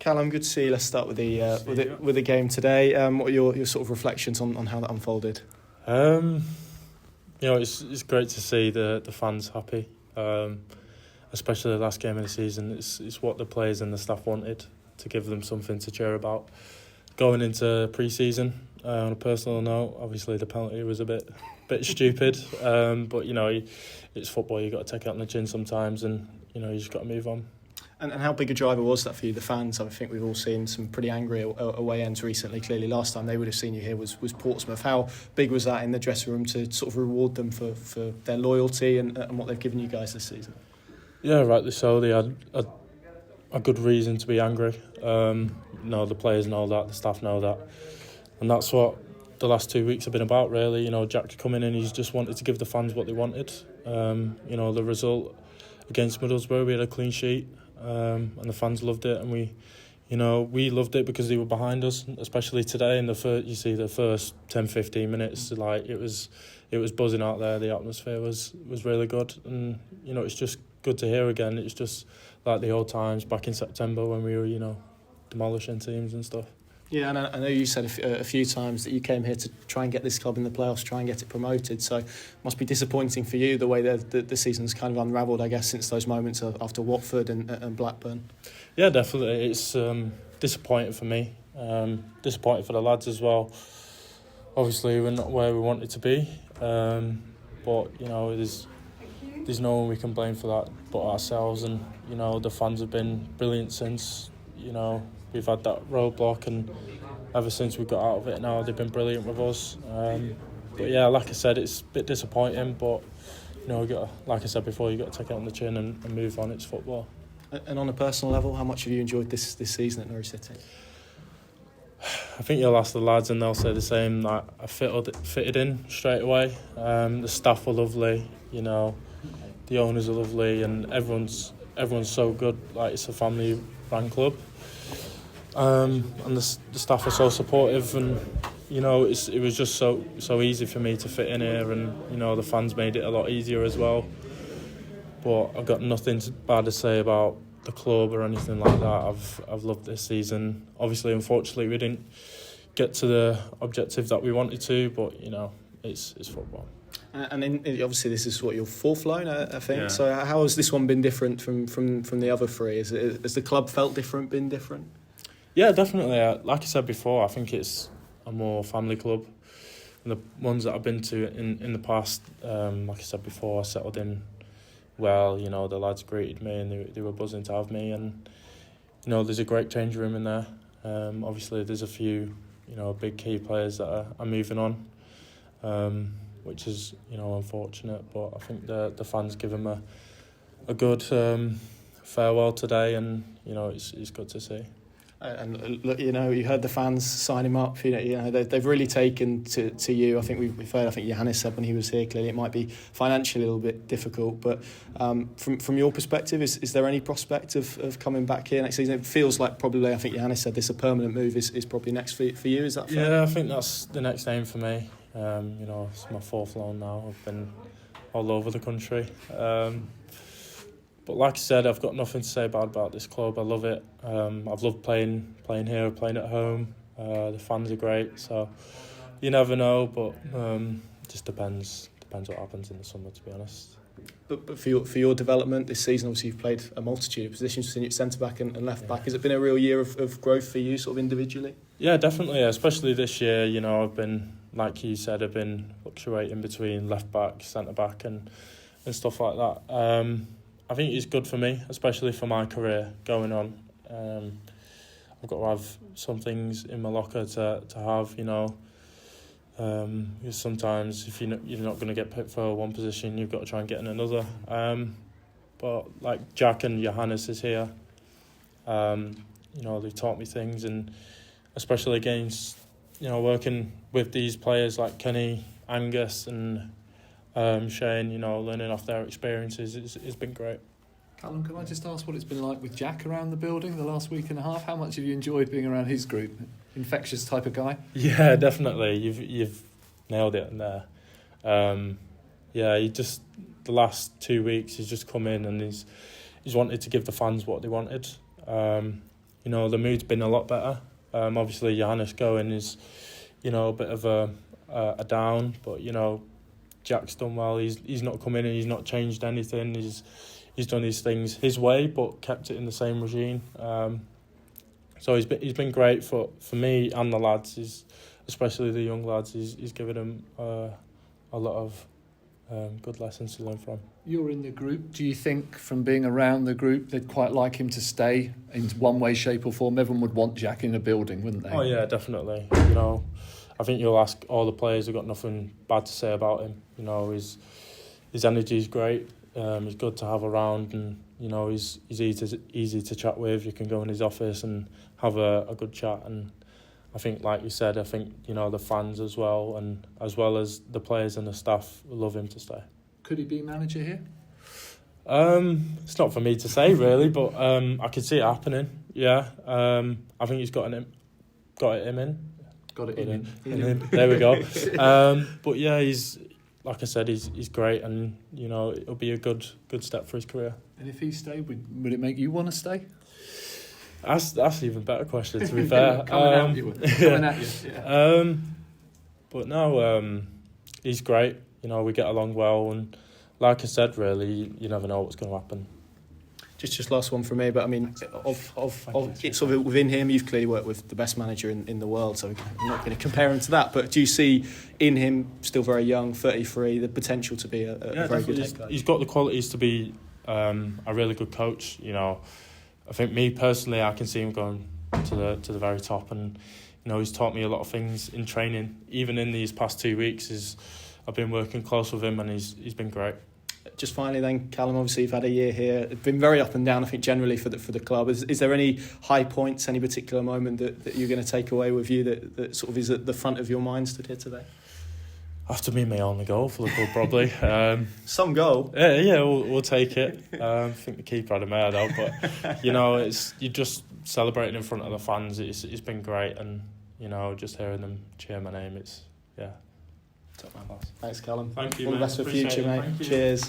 Callum, good to see you. Let's start with the game today. What are your sort of reflections on how that unfolded? It's great to see the fans happy, especially the last game of the season. It's what the players and the staff wanted, to give them something to cheer about. Going into pre-season, on a personal note, obviously the penalty was a bit stupid, but it's football. You got to take it on the chin sometimes, and you just got to move on. And how big a driver was that for you, the fans? I think we've all seen some pretty angry away ends recently. Clearly, last time they would have seen you here was Portsmouth. How big was that in the dressing room to sort of reward them for their loyalty and what they've given you guys this season? Yeah, rightly so. They had a good reason to be angry. The players know that, the staff know that. And that's what the last 2 weeks have been about, really. Jack coming in, he's just wanted to give the fans what they wanted. The result against Middlesbrough, we had a clean sheet. And the fans loved it, and we loved it because they were behind us, especially today. In the first 10-15 minutes, like it was buzzing out there. The atmosphere was really good, and it's just good to hear again. It's just like the old times back in September when we were demolishing teams and stuff. Yeah, and I know you said a few times that you came here to try and get this club in the playoffs, try and get it promoted. So it must be disappointing for you the way the season's kind of unravelled, I guess, since those moments after Watford and Blackburn. Yeah, definitely. It's disappointing for me, disappointing for the lads as well. Obviously, we're not where we wanted to be, but there's no one we can blame for that but ourselves. And the fans have been brilliant since we've had that roadblock, and ever since we got out of it now, they've been brilliant with us. But yeah, like I said, it's a bit disappointing, but like I said before, you got to take it on the chin and move on. It's football. And on a personal level, how much have you enjoyed this season at Norwich City? I think you'll ask the lads and they'll say the same. That I fitted in straight away. The staff were lovely, the owners are lovely, and everyone's so good. Like, it's a family-run club. And the staff are so supportive, and it was just so easy for me to fit in here, and the fans made it a lot easier as well. But I've got nothing bad to say about the club or anything like that. I've loved this season. Obviously, unfortunately, we didn't get to the objective that we wanted to, but it's football. And obviously, this is your fourth loan, I think. Yeah. So how has this one been different from the other three? Has the club felt different, been different? Yeah, definitely. Like I said before, I think it's a more family club. And the ones that I've been to in the past, like I said before, I settled in well. The lads greeted me and they were buzzing to have me. And, there's a great change room in there. Obviously, there's a few, big key players that are moving on, which is, unfortunate. But I think the fans give them a good farewell today, and, it's good to see. And look, you heard the fans sign him up. They've really taken to you. I think we've heard. I think Johannes said when he was here, clearly it might be financially a little bit difficult. But from your perspective, is there any prospect of coming back here next season? It feels like probably. I think Johannes said this: a permanent move is probably next for you. Is that fair? Yeah, I think that's the next aim for me. It's my fourth loan now. I've been all over the country. But like I said, I've got nothing to say bad about this club. I love it. I've loved playing here, playing at home. The fans are great, so you never know. But it just depends what happens in the summer, to be honest. But for your development this season, obviously you've played a multitude of positions, centre back and left back. Has it been a real year of growth for you, sort of individually? Yeah, definitely. Especially this year, I've been, like you said, I've been fluctuating between left back, centre back, and stuff like that. I think it's good for me, especially for my career going on. I've got to have some things in my locker to have, because sometimes if you're not going to get picked for one position, you've got to try and get in another. But like Jack and Johannes is here, they've taught me things, and especially against, working with these players like Kenny, Angus and Shane, learning off their experiences, it's been great. Callum, can I just ask what it's been like with Jack around the building the last week and a half? How much have you enjoyed being around his group? Infectious type of guy? Yeah, definitely. You've nailed it in there. The last 2 weeks he's just come in and he's wanted to give the fans what they wanted. you know, the mood's been a lot better. Obviously, Johannes going is, you know, a bit of a down, but you know, Jack's done well. He's not come in and he's not changed anything. He's done his things his way, but kept it in the same regime. So he's been great for me and the lads. Especially the young lads. He's given them a lot of good lessons to learn from. You're in the group. Do you think from being around the group they'd quite like him to stay in one way, shape or form? Everyone would want Jack in the building, wouldn't they? Oh yeah, definitely. You know, I think you'll ask all the players who've got nothing bad to say about him. You know, his energy is great. He's good to have around, and you know, he's easy to chat with. You can go in his office and have a good chat. And I think, like you said, you know, the fans as well, and as well as the players and the staff love him to stay. Could he be manager here? It's not for me to say really, but I could see it happening. Yeah, I think he's got it in him. Got it in him. There we go. But yeah, he's, like I said, he's great, and you know, it'll be a good step for his career. And if he stayed, would it make you want to stay? That's an even better question, to be fair. Coming at you. Yeah. But no, he's great. You know, we get along well, and like I said, really, you never know what's going to happen. Just last one from me, but I mean, it's sort of within him, you've clearly worked with the best manager in the world, so I'm not going to compare him to that. But do you see in him, still very young, 33, the potential to be a very good head coach? He's got the qualities to be a really good coach. You know, I think me personally, I can see him going to the very top, and you know, he's taught me a lot of things in training. Even in these past 2 weeks, I've been working close with him, and he's been great. Just finally then, Callum, obviously you've had a year here. It's been very up and down, I think, generally for the club. Is there any high points, any particular moment that you're going to take away with you that sort of is at the front of your mind stood here today? After me, my only goal for the club, probably. Some goal. Yeah, we'll take it. I think the keeper had a mad out, but you know, you're just celebrating in front of the fans. It's been great, and you know, just hearing them cheer my name, it's. Top man. Thanks, Callum. Thank you. All the best for the future, mate. Cheers.